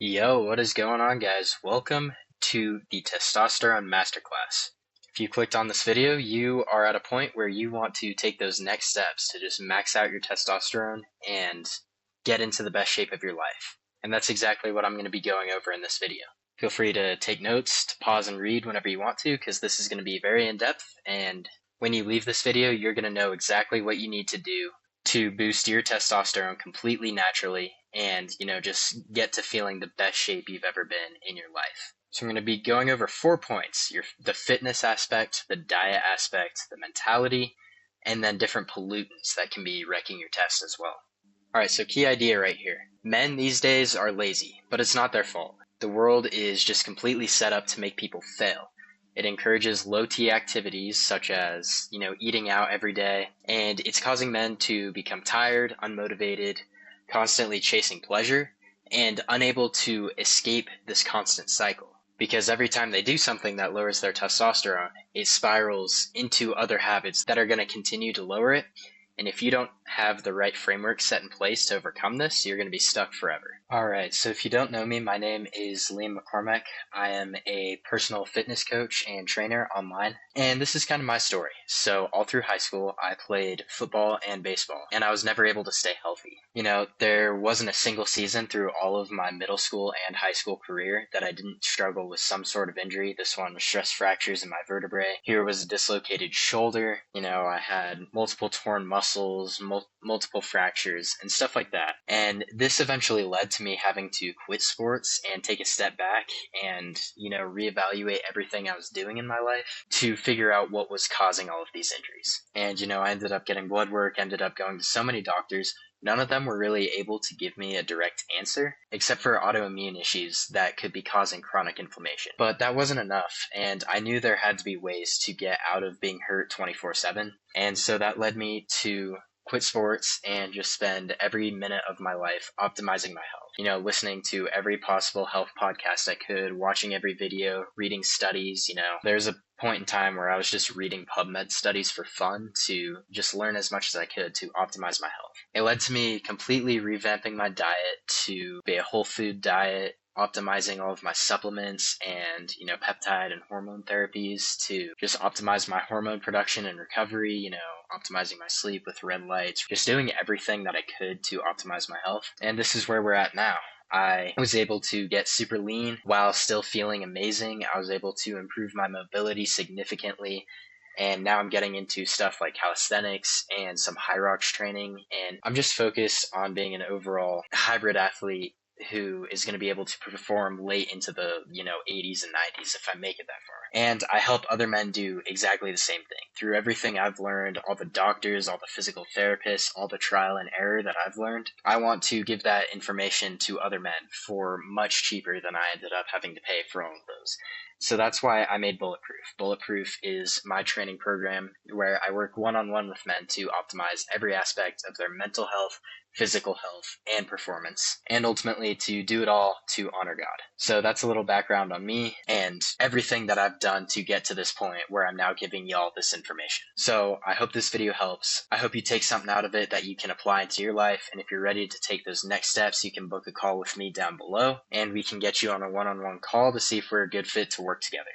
Yo, what is going on, guys? Welcome to the Testosterone Masterclass. If you clicked on this video, you are at a point where you want to take those next steps to just max out your testosterone and get into the best shape of your life. And that's exactly what I'm going to be going over in this video. Feel free to take notes, to pause and read whenever you want to, because this is going to be very in-depth, and when you leave this video, you're going to know exactly what you need to do to boost your testosterone completely naturally and, just get to feeling the best shape you've ever been in your life. So I'm going to be going over 4 points: the fitness aspect, the diet aspect, the mentality, and then different pollutants that can be wrecking your test as well. All right, so key idea right here. Men these days are lazy, but it's not their fault. The world is just completely set up to make people fail. It encourages low T activities such as, eating out every day, and it's causing men to become tired, unmotivated, constantly chasing pleasure, and unable to escape this constant cycle. Because every time they do something that lowers their testosterone, it spirals into other habits that are going to continue to lower it. And if you don't have the right framework set in place to overcome this, you're going to be stuck forever. All right, so if you don't know me, my name is Liam McCormack. I am a personal fitness coach and trainer online, and this is kind of my story. So all through high school, I played football and baseball, and I was never able to stay healthy. There wasn't a single season through all of my middle school and high school career that I didn't struggle with some sort of injury. This one was stress fractures in my vertebrae. Here was a dislocated shoulder. I had multiple torn muscles, multiple fractures, and stuff like that. And this eventually led to me having to quit sports and take a step back and, reevaluate everything I was doing in my life to figure out what was causing all of these injuries. And, I ended up getting blood work, ended up going to so many doctors. None of them were really able to give me a direct answer, except for autoimmune issues that could be causing chronic inflammation. But that wasn't enough, and I knew there had to be ways to get out of being hurt 24/7. And so that led me to quit sports and just spend every minute of my life optimizing my health. Listening to every possible health podcast I could, watching every video, reading studies. There's a point in time where I was just reading PubMed studies for fun to just learn as much as I could to optimize my health. It led to me completely revamping my diet to be a whole food diet, optimizing all of my supplements and, peptide and hormone therapies to just optimize my hormone production and recovery, optimizing my sleep with red lights, just doing everything that I could to optimize my health. And this is where we're at now. I was able to get super lean while still feeling amazing. I was able to improve my mobility significantly. And now I'm getting into stuff like calisthenics and some high rocks training. And I'm just focused on being an overall hybrid athlete who is going to be able to perform late into the, 80s and 90s if I make it that far. And I help other men do exactly the same thing. Through everything I've learned, all the doctors, all the physical therapists, all the trial and error that I've learned, I want to give that information to other men for much cheaper than I ended up having to pay for all of those. So that's why I made Bulletproof. Bulletproof is my training program where I work one-on-one with men to optimize every aspect of their mental health, physical health, and performance, and ultimately to do it all to honor God. So that's a little background on me and everything that I've done to get to this point where I'm now giving y'all this information. So I hope this video helps. I hope you take something out of it that you can apply into your life, and if you're ready to take those next steps, you can book a call with me down below, and we can get you on a one-on-one call to see if we're a good fit to work together.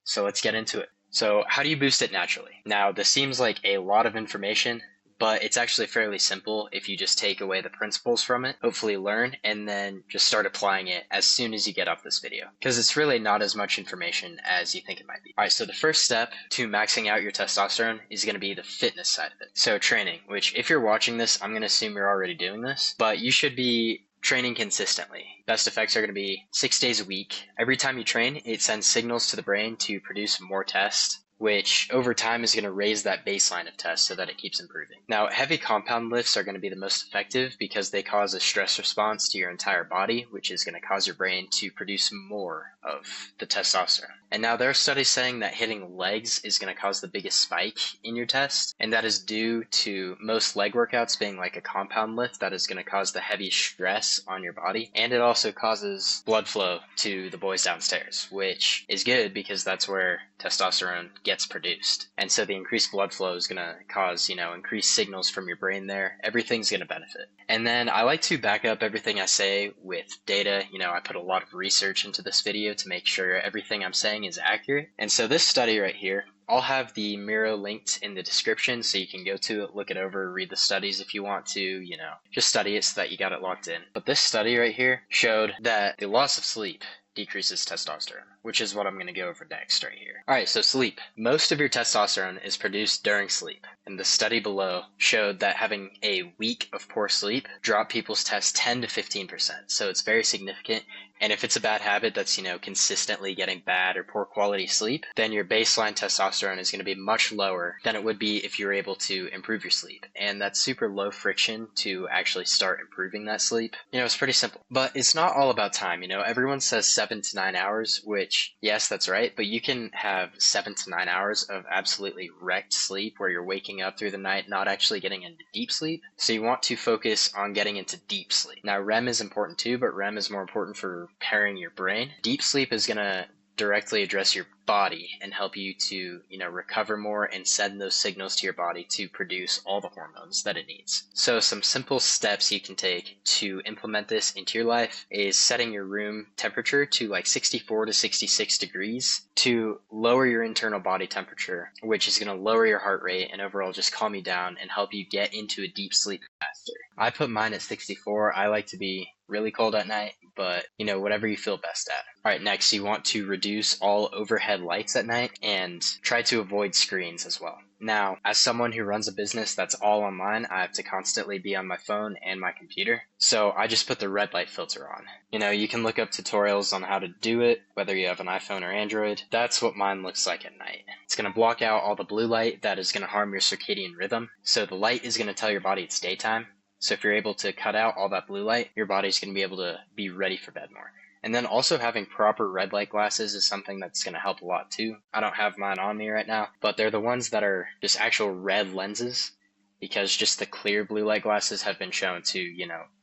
So let's get into it. So how do you boost it naturally? Now, this seems like a lot of information, but it's actually fairly simple if you just take away the principles from it, hopefully learn, and then just start applying it as soon as you get off this video. Because it's really not as much information as you think it might be. Alright, so the first step to maxing out your testosterone is going to be the fitness side of it. So training, which if you're watching this, I'm going to assume you're already doing this, but you should be training consistently. Best effects are going to be 6 days a week. Every time you train, it sends signals to the brain to produce more tests, which over time is going to raise that baseline of tests so that it keeps improving. Now, heavy compound lifts are going to be the most effective because they cause a stress response to your entire body, which is going to cause your brain to produce more of the testosterone. And now there are studies saying that hitting legs is going to cause the biggest spike in your test, and that is due to most leg workouts being like a compound lift that is going to cause the heavy stress on your body, and it also causes blood flow to the boys downstairs, which is good because that's where testosterone gets produced. And so the increased blood flow is going to cause, increased signals from your brain there. Everything's going to benefit. And then I like to back up everything I say with data. I put a lot of research into this video to make sure everything I'm saying is accurate. And so this study right here, I'll have the Miro linked in the description so you can go to it, look it over, read the studies if you want to, just study it so that you got it locked in. But this study right here showed that the loss of sleep decreases testosterone, which is what I'm going to go over next right here. All right, so sleep. Most of your testosterone is produced during sleep. And the study below showed that having a week of poor sleep dropped people's test 10 to 15%. So it's very significant. And if it's a bad habit that's, consistently getting bad or poor quality sleep, then your baseline testosterone is going to be much lower than it would be if you were able to improve your sleep. And that's super low friction to actually start improving that sleep. It's pretty simple. But it's not all about time. Everyone says 7 to 9 hours, which, yes, that's right. But you can have 7 to 9 hours of absolutely wrecked sleep where you're waking up through the night, not actually getting into deep sleep. So you want to focus on getting into deep sleep. Now, REM is important too, but REM is more important for repairing your brain. Deep sleep is going to directly address your body and help you to, recover more and send those signals to your body to produce all the hormones that it needs. So some simple steps you can take to implement this into your life is setting your room temperature to like 64 to 66 degrees to lower your internal body temperature, which is going to lower your heart rate and overall just calm you down and help you get into a deep sleep faster. I put mine at 64. I like to be really cold at night, but whatever you feel best at. All right, next you want to reduce all overhead lights at night and try to avoid screens as well. Now, as someone who runs a business that's all online, I have to constantly be on my phone and my computer. So I just put the red light filter on. You can look up tutorials on how to do it, whether you have an iPhone or Android. That's what mine looks like at night. It's going to block out all the blue light that is going to harm your circadian rhythm. So the light is going to tell your body it's daytime. So if you're able to cut out all that blue light, your body's going to be able to be ready for bed more. And then also having proper red light glasses is something that's going to help a lot too. I don't have mine on me right now, but they're the ones that are just actual red lenses, because just the clear blue light glasses have been shown to,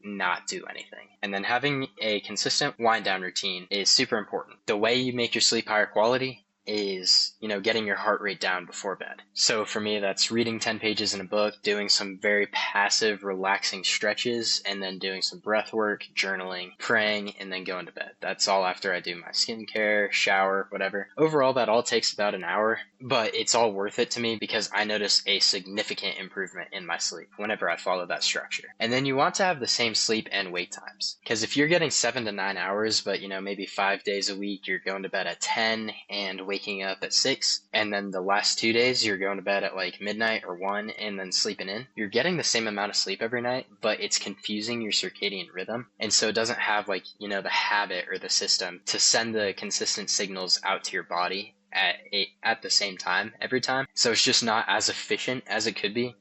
not do anything. And then having a consistent wind down routine is super important. The way you make your sleep higher quality is, getting your heart rate down before bed. So for me, that's reading 10 pages in a book, doing some very passive, relaxing stretches, and then doing some breath work, journaling, praying, and then going to bed. That's all after I do my skincare, shower, whatever. Overall, that all takes about an hour, but it's all worth it to me because I notice a significant improvement in my sleep whenever I follow that structure. And then you want to have the same sleep and wake times. Because if you're getting 7 to 9 hours, but maybe 5 days a week, you're going to bed at 10 and waking up at 6, and then the last 2 days you're going to bed at like midnight or 1 and then sleeping in, you're getting the same amount of sleep every night, but it's confusing your circadian rhythm, and so it doesn't have like the habit or the system to send the consistent signals out to your body at the same time every time. So it's just not as efficient as it could be,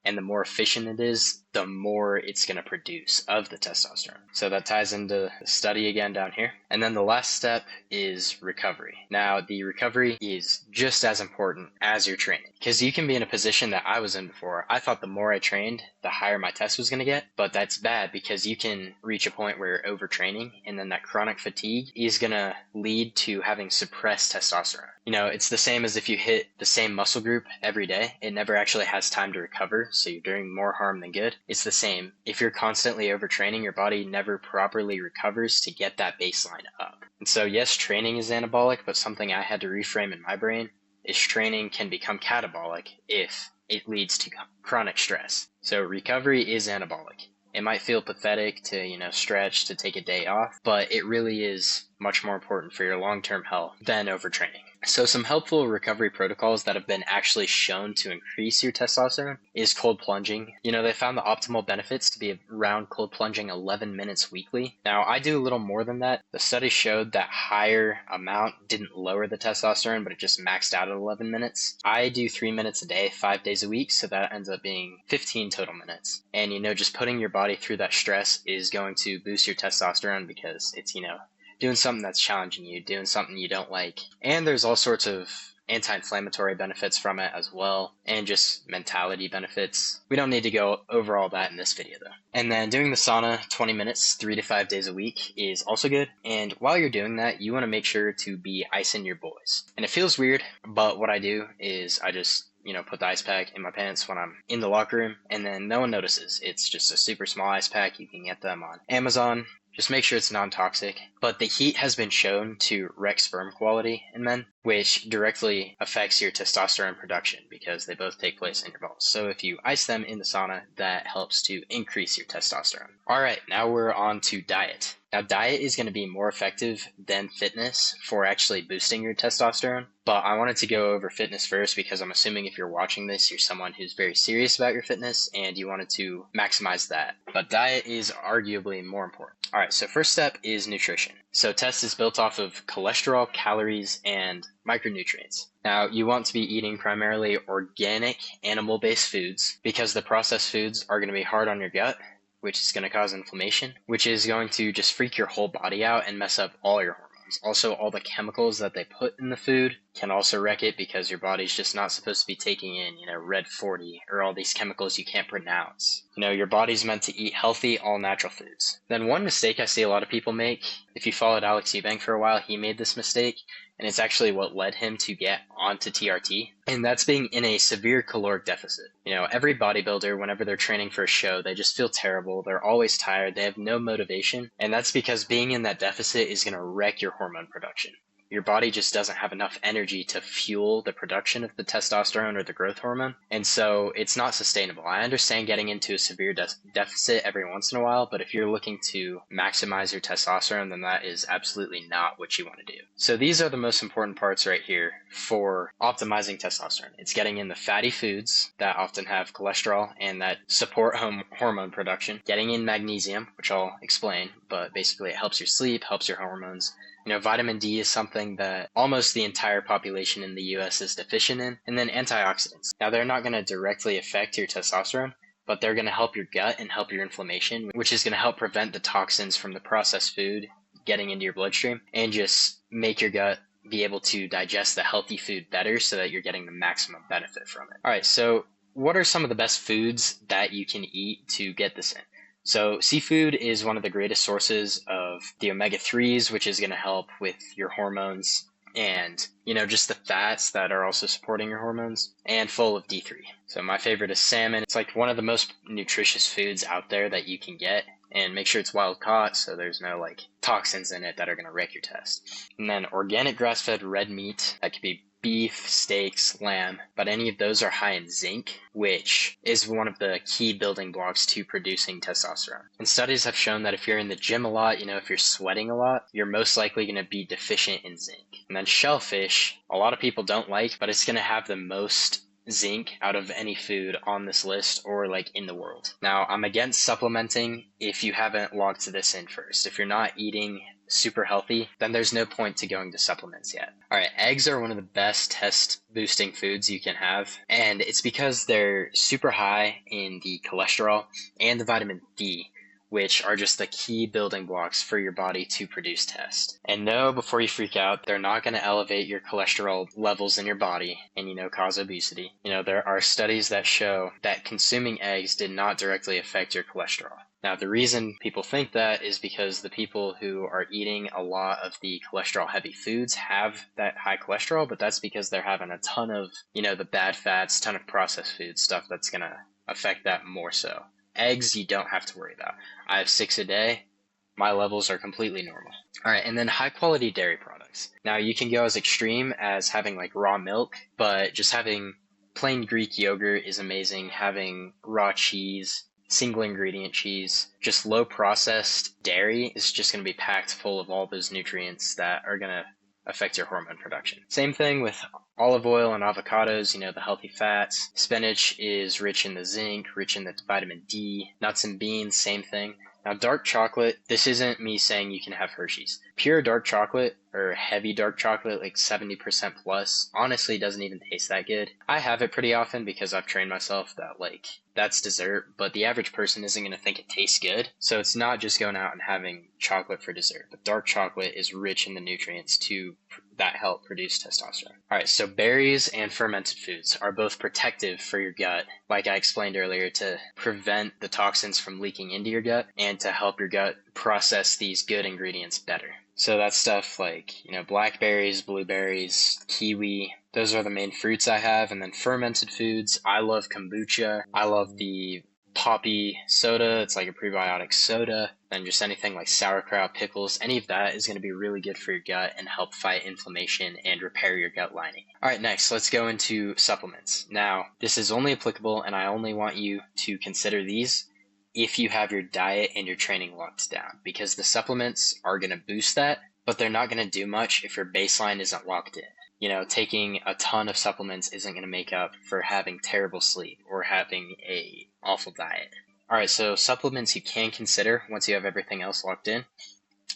and the more efficient it is, the more it's going to produce of the testosterone. So that ties into the study again down here. And then the last step is recovery. Now, the recovery is just as important as your training, because you can be in a position that I was in before. I thought the more I trained, the higher my test was going to get, but that's bad because you can reach a point where you're overtraining, and then that chronic fatigue is going to lead to having suppressed testosterone. It's the same as if you hit the same muscle group every day. It never actually has time to recover, so you're doing more harm than good. It's the same. If you're constantly overtraining, your body never properly recovers to get that baseline up. And so yes, training is anabolic, but something I had to reframe in my brain is training can become catabolic if it leads to chronic stress. So recovery is anabolic. It might feel pathetic to, stretch, to take a day off, but it really is much more important for your long-term health than overtraining. So some helpful recovery protocols that have been actually shown to increase your testosterone is cold plunging. They found the optimal benefits to be around cold plunging 11 minutes weekly. Now, I do a little more than that. The study showed that higher amount didn't lower the testosterone, but it just maxed out at 11 minutes. I do 3 minutes a day, 5 days a week, so that ends up being 15 total minutes. And, just putting your body through that stress is going to boost your testosterone because it's, doing something that's challenging you, doing something you don't like. And there's all sorts of anti-inflammatory benefits from it as well, and just mentality benefits. We don't need to go over all that in this video though. And then doing the sauna 20 minutes 3 to 5 days a week is also good. And while you're doing that, you want to make sure to be icing your boys. And it feels weird, but what I do is I just put the ice pack in my pants when I'm in the locker room, and then no one notices. It's just a super small ice pack. You can get them on Amazon. Just make sure it's non-toxic. But the heat has been shown to wreck sperm quality in men, which directly affects your testosterone production because they both take place in your balls. So if you ice them in the sauna, that helps to increase your testosterone. All right, now we're on to diet. Now, diet is going to be more effective than fitness for actually boosting your testosterone. But I wanted to go over fitness first because I'm assuming if you're watching this, you're someone who's very serious about your fitness and you wanted to maximize that. But diet is arguably more important. All right, so first step is nutrition. So test is built off of cholesterol, calories, and micronutrients. Now, you want to be eating primarily organic, animal-based foods because the processed foods are going to be hard on your gut, which is going to cause inflammation, which is going to just freak your whole body out and mess up all your hormones. Also, all the chemicals that they put in the food can also wreck it because your body's just not supposed to be taking in, red 40 or all these chemicals you can't pronounce. Your body's meant to eat healthy, all natural foods. Then one mistake I see a lot of people make, if you followed Alex Eubank for a while, he made this mistake, and it's actually what led him to get onto TRT, and that's being in a severe caloric deficit. Every bodybuilder, whenever they're training for a show, they just feel terrible. They're always tired. They have no motivation, and that's because being in that deficit is going to wreck your hormone production. Your body just doesn't have enough energy to fuel the production of the testosterone or the growth hormone, and so it's not sustainable. I understand getting into a severe deficit every once in a while, but if you're looking to maximize your testosterone, then that is absolutely not what you want to do. So these are the most important parts right here for optimizing testosterone. It's getting in the fatty foods that often have cholesterol and that support hormone production, getting in magnesium, which I'll explain, but basically it helps your sleep, helps your hormones. Vitamin D is something that almost the entire population in the US is deficient in. And then antioxidants. Now, they're not going to directly affect your testosterone, but they're going to help your gut and help your inflammation, which is going to help prevent the toxins from the processed food getting into your bloodstream and just make your gut be able to digest the healthy food better so that you're getting the maximum benefit from it. All right, so what are some of the best foods that you can eat to get this in? So seafood is one of the greatest sources of the omega-3s, which is going to help with your hormones and, just the fats that are also supporting your hormones, and full of D3. So my favorite is salmon. It's like one of the most nutritious foods out there that you can get, and make sure it's wild caught so there's no toxins in it that are going to wreck your test. And then organic grass-fed red meat, that could be beef, steaks, lamb, but any of those are high in zinc, which is one of the key building blocks to producing testosterone. And studies have shown that if you're in the gym a lot, if you're sweating a lot, you're most likely going to be deficient in zinc. And then shellfish, a lot of people don't like, but it's going to have the most zinc out of any food on this list or in the world. Now, I'm against supplementing if you haven't logged this in first. If you're not eating super healthy, then there's no point to going to supplements yet. All right, eggs are one of the best test boosting foods you can have, and it's because they're super high in the cholesterol and the vitamin D, which are just the key building blocks for your body to produce test. And no, before you freak out, they're not going to elevate your cholesterol levels in your body and, cause obesity. There are studies that show that consuming eggs did not directly affect your cholesterol. Now, the reason people think that is because the people who are eating a lot of the cholesterol-heavy foods have that high cholesterol, but that's because they're having a ton of, the bad fats, ton of processed food stuff that's going to affect that more so. Eggs, you don't have to worry about. I have 6 a day. My levels are completely normal. All right, and then high-quality dairy products. Now, you can go as extreme as having raw milk, but just having plain Greek yogurt is amazing. Having raw cheese, single ingredient cheese, just low processed dairy is just going to be packed full of all those nutrients that are going to affect your hormone production. Same thing with olive oil and avocados, the healthy fats. Spinach is rich in the zinc, rich in the vitamin D. Nuts and beans, same thing. Now, dark chocolate, this isn't me saying you can have Hershey's. Pure dark chocolate or heavy dark chocolate, 70% plus, honestly doesn't even taste that good. I have it pretty often because I've trained myself that that's dessert, but the average person isn't going to think it tastes good. So it's not just going out and having chocolate for dessert, but dark chocolate is rich in the nutrients that help produce testosterone. All right, so berries and fermented foods are both protective for your gut, like I explained earlier, to prevent the toxins from leaking into your gut and to help your gut process these good ingredients better. So that's stuff like, blackberries, blueberries, kiwi. Those are the main fruits I have. And then fermented foods. I love kombucha. I love the poppy soda. It's like a prebiotic soda. And just anything like sauerkraut, pickles, any of that is going to be really good for your gut and help fight inflammation and repair your gut lining. All right, next, let's go into supplements. Now, this is only applicable, and I only want you to consider these if you have your diet and your training locked down, because the supplements are going to boost that, but they're not going to do much if your baseline isn't locked in. Taking a ton of supplements isn't going to make up for having terrible sleep or having a awful diet. All right, so supplements you can consider once you have everything else locked in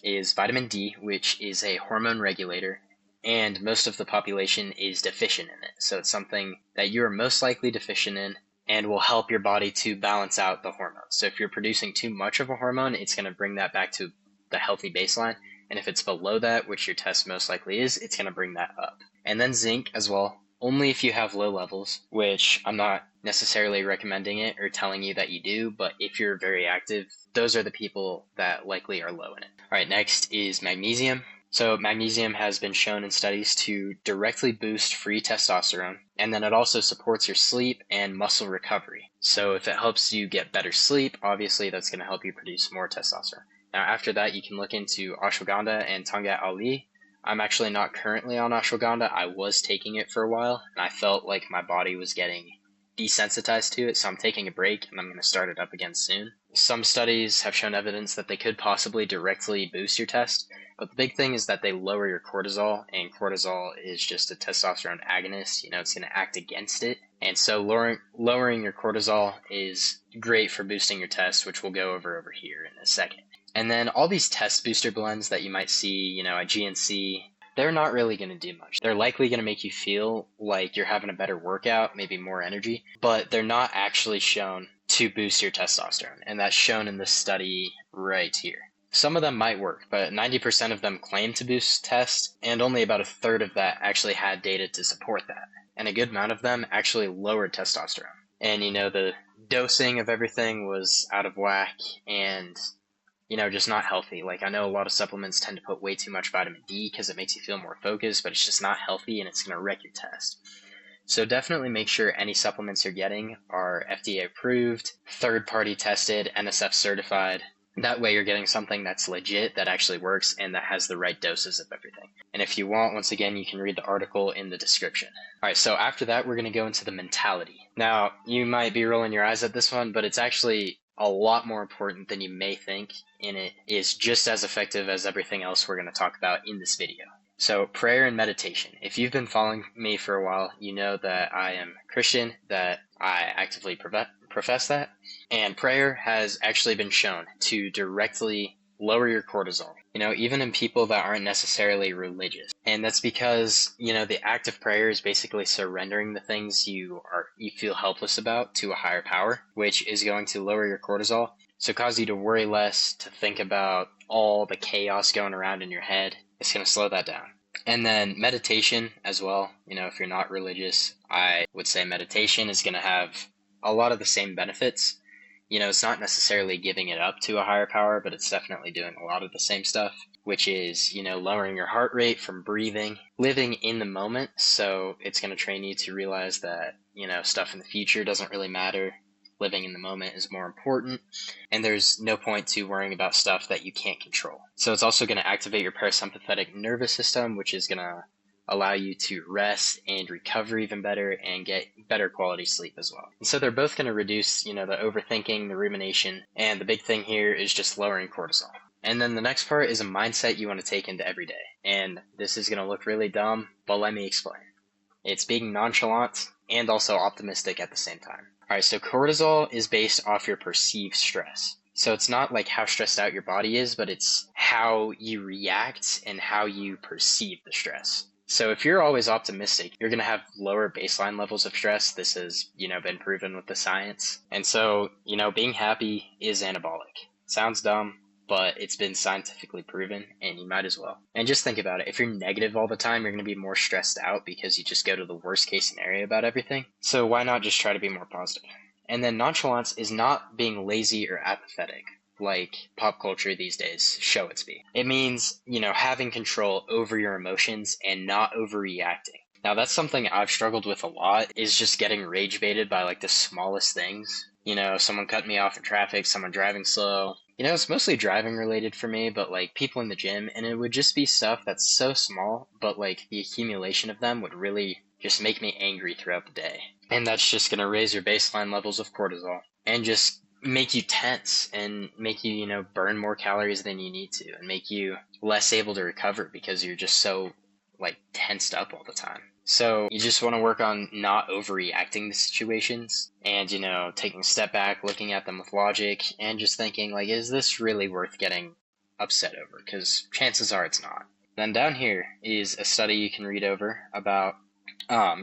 is vitamin D, which is a hormone regulator, and most of the population is deficient in it. So it's something that you are most likely deficient in and will help your body to balance out the hormones. So if you're producing too much of a hormone, it's going to bring that back to the healthy baseline. And if it's below that, which your test most likely is, it's going to bring that up. And then zinc as well, only if you have low levels, which I'm not necessarily recommending it or telling you that you do, but if you're very active, those are the people that likely are low in it. All right, next is magnesium. So magnesium has been shown in studies to directly boost free testosterone, and then it also supports your sleep and muscle recovery. So if it helps you get better sleep, obviously that's going to help you produce more testosterone. Now after that, you can look into ashwagandha and tangat ali. I'm actually not currently on ashwagandha. I was taking it for a while, and I felt like my body was getting desensitized to it, so I'm taking a break and I'm going to start it up again soon. Some studies have shown evidence that they could possibly directly boost your test, but the big thing is that they lower your cortisol, and cortisol is just a testosterone agonist. It's going to act against it, and so lowering your cortisol is great for boosting your test, which we'll go over here in a second. And then all these test booster blends that you might see, at GNC, they're not really going to do much. They're likely going to make you feel like you're having a better workout, maybe more energy, but they're not actually shown to boost your testosterone. And that's shown in this study right here. Some of them might work, but 90% of them claim to boost test, and only about a third of that actually had data to support that. And a good amount of them actually lowered testosterone. And, the dosing of everything was out of whack and just not healthy. Like, I know a lot of supplements tend to put way too much vitamin D because it makes you feel more focused, but it's just not healthy and it's going to wreck your test. So definitely make sure any supplements you're getting are FDA approved, third-party tested, NSF certified. That way you're getting something that's legit, that actually works, and that has the right doses of everything. And if you want, once again, you can read the article in the description. All right, so after that, we're going to go into the mentality. Now, you might be rolling your eyes at this one, but it's actually a lot more important than you may think, and it is just as effective as everything else we're going to talk about in this video. So prayer and meditation. If you've been following me for a while, you know that I am Christian, that I actively profess that, and prayer has actually been shown to directly lower your cortisol, even in people that aren't necessarily religious. And that's because, the act of prayer is basically surrendering the things you feel helpless about to a higher power, which is going to lower your cortisol, so cause you to worry less, to think about all the chaos going around in your head. It's going to slow that down. And then meditation as well. If you're not religious, I would say meditation is going to have a lot of the same benefits. It's not necessarily giving it up to a higher power, but it's definitely doing a lot of the same stuff, which is, lowering your heart rate from breathing, living in the moment. So it's going to train you to realize that, stuff in the future doesn't really matter. Living in the moment is more important, and there's no point to worrying about stuff that you can't control. So it's also going to activate your parasympathetic nervous system, which is going to allow you to rest and recover even better and get better quality sleep as well. And so they're both going to reduce, the overthinking, the rumination, and the big thing here is just lowering cortisol. And then the next part is a mindset you want to take into every day. And this is going to look really dumb, but let me explain. It's being nonchalant and also optimistic at the same time. All right, so cortisol is based off your perceived stress. So it's not like how stressed out your body is, but it's how you react and how you perceive the stress. So if you're always optimistic, you're going to have lower baseline levels of stress. This has, been proven with the science. And so, being happy is anabolic. Sounds dumb, but it's been scientifically proven, and you might as well. And just think about it. If you're negative all the time, you're going to be more stressed out because you just go to the worst case scenario about everything. So why not just try to be more positive? And then nonchalance is not being lazy or apathetic, like pop culture these days show it to be. It means, having control over your emotions and not overreacting. Now that's something I've struggled with a lot, is just getting rage baited by like the smallest things. Someone cut me off in traffic, someone driving slow. It's mostly driving related for me, but like people in the gym, and it would just be stuff that's so small, but like the accumulation of them would really just make me angry throughout the day. And that's just going to raise your baseline levels of cortisol and just make you tense and make you, burn more calories than you need to, and make you less able to recover because you're just so like tensed up all the time. So you just want to work on not overreacting to situations and, taking a step back, looking at them with logic, and just thinking like, is this really worth getting upset over? Because chances are it's not. Then down here is a study you can read over about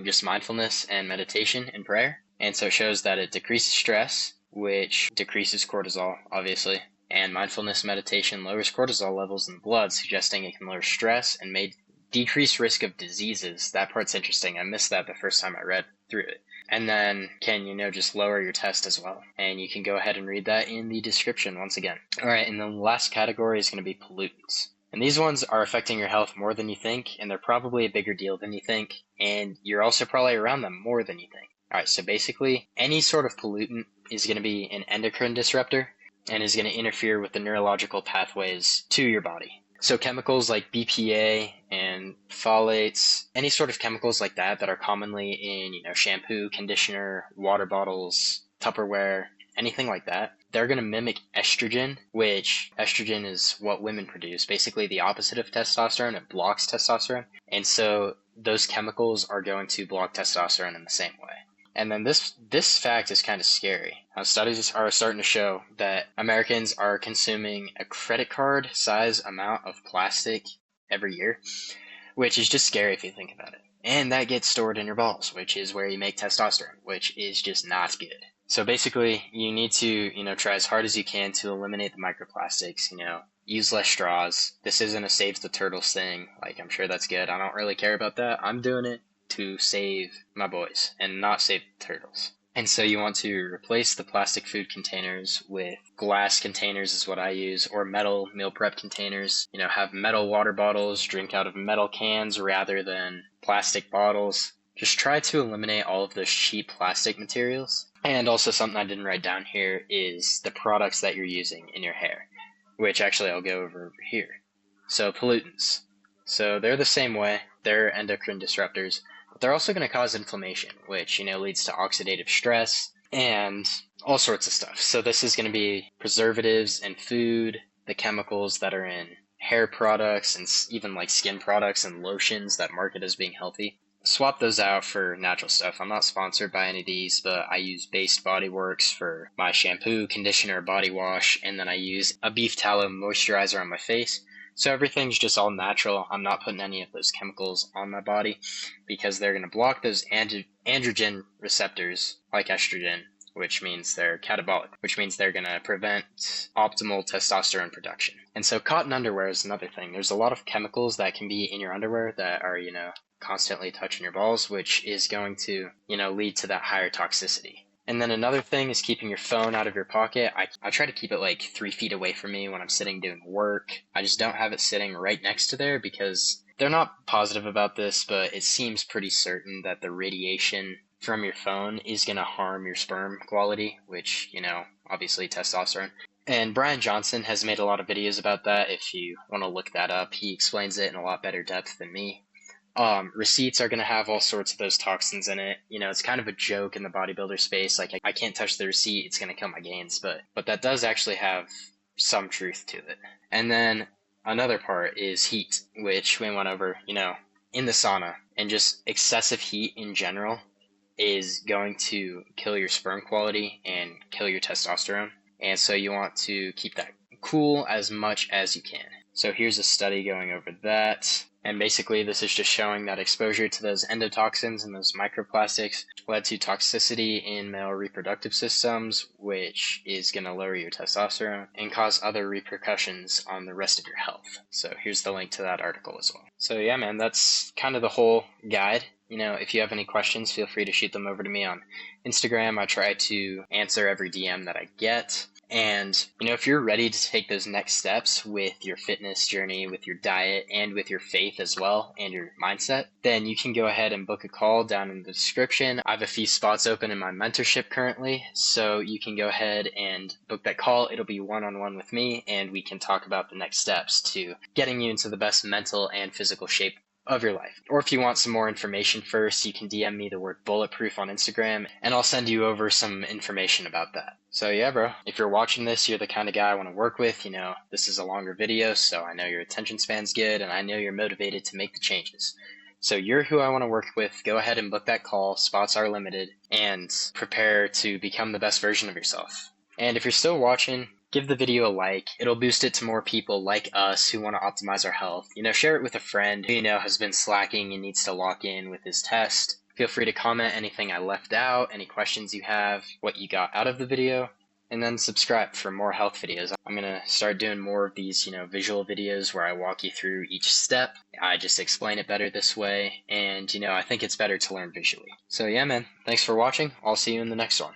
just mindfulness and meditation and prayer. And so it shows that it decreases stress, which decreases cortisol, obviously. And mindfulness meditation lowers cortisol levels in the blood, suggesting it can lower stress and may decrease risk of diseases. That part's interesting. I missed that the first time I read through it. And then can, just lower your test as well. And you can go ahead and read that in the description once again. All right, and the last category is going to be pollutants. And these ones are affecting your health more than you think, and they're probably a bigger deal than you think, and you're also probably around them more than you think. All right, so basically, any sort of pollutant is going to be an endocrine disruptor and is going to interfere with the neurological pathways to your body. So chemicals like BPA and phthalates, any sort of chemicals like that are commonly in, shampoo, conditioner, water bottles, Tupperware, anything like that, they're going to mimic estrogen, which estrogen is what women produce, basically the opposite of testosterone. It blocks testosterone. And so those chemicals are going to block testosterone in the same way. And then this fact is kind of scary. Studies are starting to show that Americans are consuming a credit card size amount of plastic every year, which is just scary if you think about it. And that gets stored in your balls, which is where you make testosterone, which is just not good. So basically, you need to, try as hard as you can to eliminate the microplastics, use less straws. This isn't a save the turtles thing. Like, I'm sure that's good. I don't really care about that. I'm doing it to save my boys and not save the turtles. And so you want to replace the plastic food containers with glass containers is what I use, or metal meal prep containers. Have metal water bottles, drink out of metal cans rather than plastic bottles. Just try to eliminate all of those cheap plastic materials. And also something I didn't write down here is the products that you're using in your hair, which actually I'll go over here. So pollutants. So they're the same way. They're endocrine disruptors. They're also going to cause inflammation, which, leads to oxidative stress and all sorts of stuff. So this is going to be preservatives in food, the chemicals that are in hair products, and even like skin products and lotions that market as being healthy. Swap those out for natural stuff. I'm not sponsored by any of these, but I use Based Body Works for my shampoo, conditioner, body wash, and then I use a beef tallow moisturizer on my face. So everything's just all natural. I'm not putting any of those chemicals on my body because they're going to block those androgen receptors like estrogen, which means they're catabolic, which means they're going to prevent optimal testosterone production. And so cotton underwear is another thing. There's a lot of chemicals that can be in your underwear that are, constantly touching your balls, which is going to, lead to that higher toxicity. And then another thing is keeping your phone out of your pocket. I try to keep it like 3 feet away from me when I'm sitting doing work. I just don't have it sitting right next to there because they're not positive about this, but it seems pretty certain that the radiation from your phone is going to harm your sperm quality, which, obviously testosterone. And Brian Johnson has made a lot of videos about that. If you want to look that up, he explains it in a lot better depth than me. Receipts are going to have all sorts of those toxins in it. It's kind of a joke in the bodybuilder space. Like, I can't touch the receipt. It's going to kill my gains. But that does actually have some truth to it. And then another part is heat, which we went over, in the sauna. And just excessive heat in general is going to kill your sperm quality and kill your testosterone. And so you want to keep that cool as much as you can. So here's a study going over that. And basically, this is just showing that exposure to those endotoxins and those microplastics led to toxicity in male reproductive systems, which is going to lower your testosterone and cause other repercussions on the rest of your health. So here's the link to that article as well. So yeah, man, that's kind of the whole guide. If you have any questions, feel free to shoot them over to me on Instagram. I try to answer every DM that I get. And, if you're ready to take those next steps with your fitness journey, with your diet, and with your faith as well, and your mindset, then you can go ahead and book a call down in the description. I have a few spots open in my mentorship currently, so you can go ahead and book that call. It'll be one-on-one with me, and we can talk about the next steps to getting you into the best mental and physical shape of your life. Or if you want some more information first, you can DM me the word bulletproof on Instagram, and I'll send you over some information about that. So yeah, bro, if you're watching this, you're the kind of guy I want to work with. This is a longer video, so I know your attention span's good, and I know you're motivated to make the changes. So you're who I want to work with. Go ahead and book that call. Spots are limited, and prepare to become the best version of yourself. And if you're still watching, give the video a like. It'll boost it to more people like us who want to optimize our health. Share it with a friend who has been slacking and needs to lock in with his test. Feel free to comment anything I left out, any questions you have, what you got out of the video, and then subscribe for more health videos. I'm going to start doing more of these, visual videos where I walk you through each step. I just explain it better this way, and, I think it's better to learn visually. So yeah, man, thanks for watching. I'll see you in the next one.